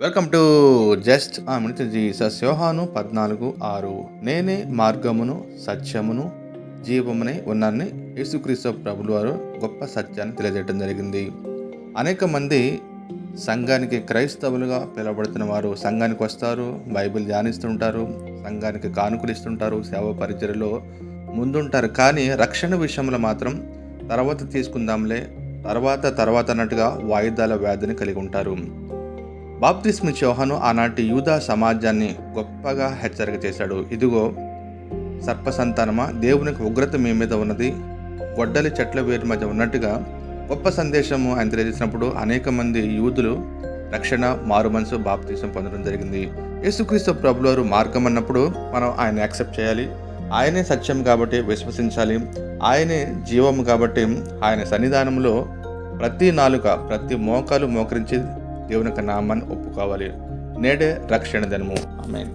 Welcome to just minute Jesus. యోహాను 14:6 నేనే మార్గమును సత్యమును జీవమునై ఉన్నానని యేసుక్రీస్తు ప్రభులు వారు గొప్ప సత్యాన్ని తెలియజేయడం జరిగింది. అనేక మంది సంఘానికి క్రైస్తవులుగా పిలువబడుతున్న వారు సంఘానికి వస్తారు, బైబిల్ ధ్యానిస్తుంటారు, సంఘానికి కానుకలు ఇస్తుంటారు, సేవ పరిచర్యలో ముందుంటారు. కానీ రక్షణ విషయంలో మాత్రం తర్వాత తీసుకుందాంలే, తర్వాత అన్నట్టుగా వాయిదాల వ్యాధిని కలిగి ఉంటారు. బాప్తిస్మిచ్చే యోహాను ఆనాటి యూదా సమాజాన్ని గొప్పగా హెచ్చరిక చేశాడు. ఇదిగో సర్పసంతానమా, దేవునికి ఉగ్రత మీ మీద ఉన్నది, గొడ్డలి చెట్ల వేరు మధ్య ఉన్నట్టుగా గొప్ప సందేశము ఆయన తెలియజేసినప్పుడు అనేక మంది యూదులు రక్షణ, మారు మనసు, బాప్తిసం పొందడం జరిగింది. యేసుక్రీస్తు ప్రభువారు మార్గం అన్నప్పుడు మనం ఆయన యాక్సెప్ట్ చేయాలి. ఆయనే సత్యం కాబట్టి విశ్వసించాలి. ఆయనే జీవము కాబట్టి ఆయన సన్నిధానంలో ప్రతి నాలుక, ప్రతి మోకాలు మోకరించి దేవుని యొక్క నామాన్ని ఒప్పుకోవాలి. నేడే రక్షణ దినము. ఆమేన్.